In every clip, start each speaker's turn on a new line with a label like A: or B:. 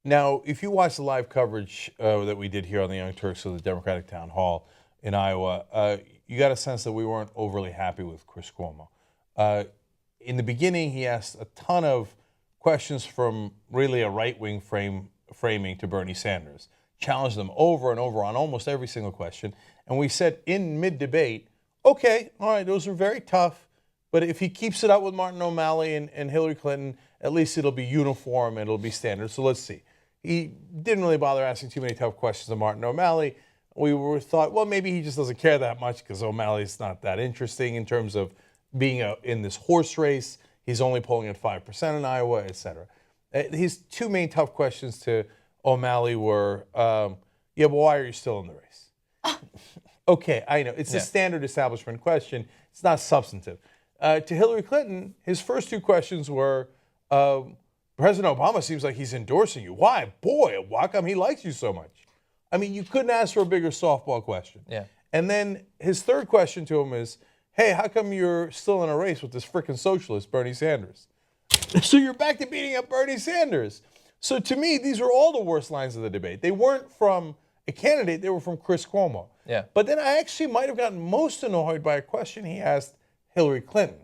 A: Now, if you watch the live coverage that we did here on the Young Turks of the Democratic Town Hall in Iowa, you got a sense that we weren't overly happy with Chris Cuomo. In the beginning, he asked a ton of questions from really a right-wing framing to Bernie Sanders, challenged them over and over on almost every single question. And we said in mid-debate, okay, all right, those are very tough, but if he keeps it up with Martin O'Malley and Hillary Clinton, at least it'll be uniform and it'll be standard. So let's see. He didn't really bother asking too many tough questions to Martin O'Malley. We thought, well, maybe he just doesn't care that much because O'Malley's not that interesting in terms of being in this horse race. He's only polling at 5% in Iowa, et cetera. His two main tough questions to O'Malley were, yeah, but why are you still in the race? Okay, I know. It's a standard establishment question. It's not substantive. To Hillary Clinton, his first two questions were, President Obama seems like he's endorsing you. Why? Boy, how come he likes you so much? I mean, you couldn't ask for a bigger softball question. Yeah. And then his third question to him is, hey, how come you're still in a race with this frickin' socialist, Bernie Sanders? So you're back to beating up Bernie Sanders. So to me, these were all the worst lines of the debate. They weren't from a candidate, they were from Chris Cuomo. Yeah. But then I actually might have gotten most annoyed by a question he asked Hillary Clinton.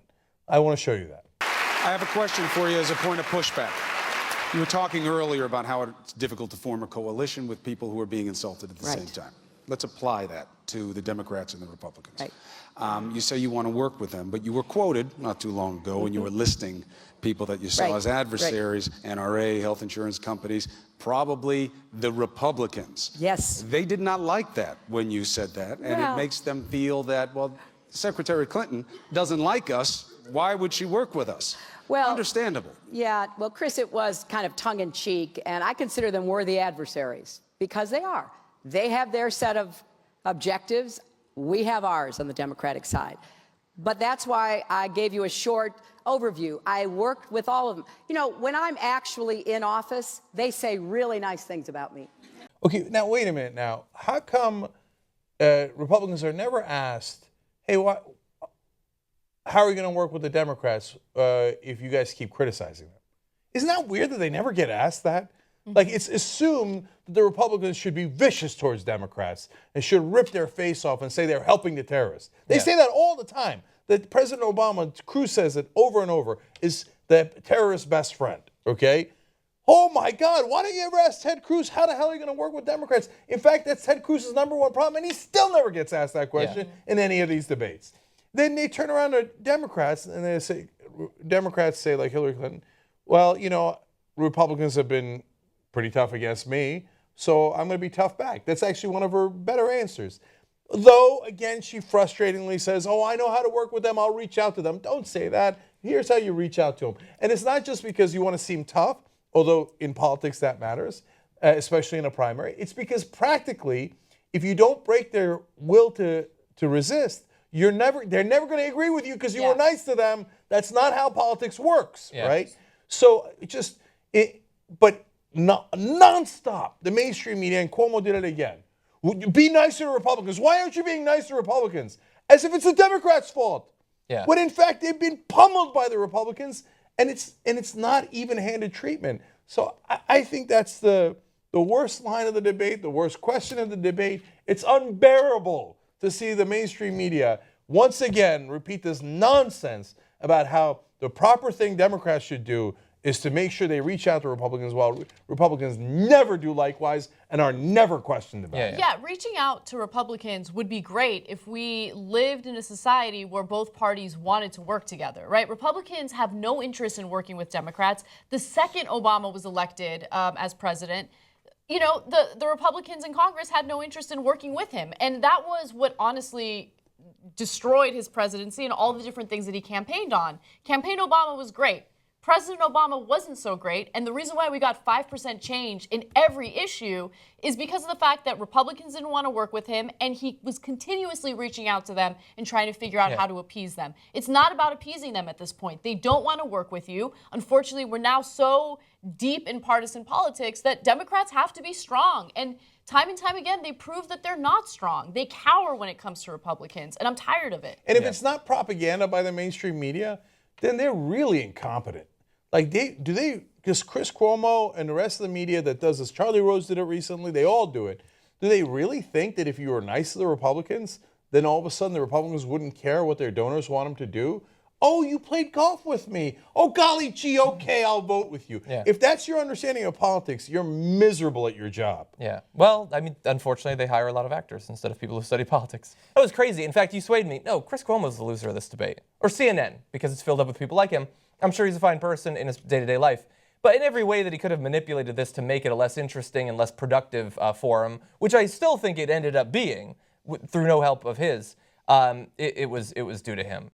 A: I want to show you that.
B: I have a question for you as a point of pushback. You were talking earlier about how it's difficult to form a coalition with people who are being insulted at the same time. Let's apply that to the Democrats and the Republicans. Right. You say you want to work with them, but you were quoted not too long ago when you were listing people that you saw as adversaries, NRA, health insurance companies, probably the Republicans.
C: Yes.
B: They did not like that when you said that, and it makes them feel that, well, Secretary Clinton doesn't like us. Why would she work with us? Well, understandable.
C: Yeah, well, Chris, it was kind of tongue-in-cheek, and I consider them worthy adversaries because they are. They have their set of objectives. We have ours on the Democratic side. But that's why I gave you a short overview. I worked with all of them. You know, when I'm actually in office, they say really nice things about me.
A: Okay, now wait a minute now. How come Republicans are never asked, hey, how are you going to work with the Democrats if you guys keep criticizing them? Isn't that weird that they never get asked that? Like, it's assumed that the Republicans should be vicious towards Democrats and should rip their face off and say they're helping the terrorists. They say that all the time. That President Obama, Cruz says it over and over, is the terrorist's best friend, okay? Oh, my God, why don't you ever ask Ted Cruz, how the hell are you going to work with Democrats? In fact, that's Ted Cruz's number one problem, and he still never gets asked that question in any of these debates. Then they turn around to Democrats, and they say, Democrats say, like Hillary Clinton, well, you know, Republicans have been pretty tough against me, so I'm going to be tough back. That's actually one of her better answers. Though, again, she frustratingly says, oh, I know how to work with them. I'll reach out to them. Don't say that. Here's how you reach out to them. And it's not just because you want to seem tough, although in politics that matters, especially in a primary. It's because practically, if you don't break their will to resist, they're never going to agree with you because you were nice to them. That's not how politics works, right? So but nonstop, the mainstream media, and Cuomo did it again. Be nicer to Republicans. Why aren't you being nice to Republicans? As if it's the Democrats' fault. Yeah. When in fact they've been pummeled by the Republicans, and it's not even-handed treatment. So I think that's the worst line of the debate, the worst question of the debate. It's unbearable to see the mainstream media once again repeat this nonsense about how the proper thing Democrats should do is to make sure they reach out to Republicans while Republicans never do likewise and are never questioned about it.
D: Yeah, reaching out to Republicans would be great if we lived in a society where both parties wanted to work together, right? Republicans have no interest in working with Democrats. The second Obama was elected as president, you know, the Republicans in Congress had no interest in working with him. And that was what honestly destroyed his presidency and all the different things that he campaigned on. Campaign Obama was great. President Obama wasn't so great, and the reason why we got 5% change in every issue is because of the fact that Republicans didn't want to work with him, and he was continuously reaching out to them and trying to figure out how to appease them. It's not about appeasing them at this point. They don't want to work with you. Unfortunately, we're now so deep in partisan politics that Democrats have to be strong, and time again, they prove that they're not strong. They cower when it comes to Republicans, and I'm tired of it.
A: And if it's not propaganda by the mainstream media, then they're really incompetent. Like, because Chris Cuomo and the rest of the media that does this, Charlie Rose did it recently, they all do it. Do they really think that if you were nice to the Republicans, then all of a sudden the Republicans wouldn't care what their donors want them to do? Oh, you played golf with me. Oh, golly gee, okay, I'll vote with you.
E: Yeah.
A: If that's your understanding of politics, you're miserable at your job.
E: Yeah. Well, I mean, unfortunately, they hire a lot of actors instead of people who study politics. That was crazy. In fact, you swayed me. No, Chris Cuomo's the loser of this debate. Or CNN, because it's filled up with people like him. I'm sure he's a fine person in his day-to-day life. But in every way that he could have manipulated this to make it a less interesting and less productive forum, which I still think it ended up being, through no help of his, it was due to him.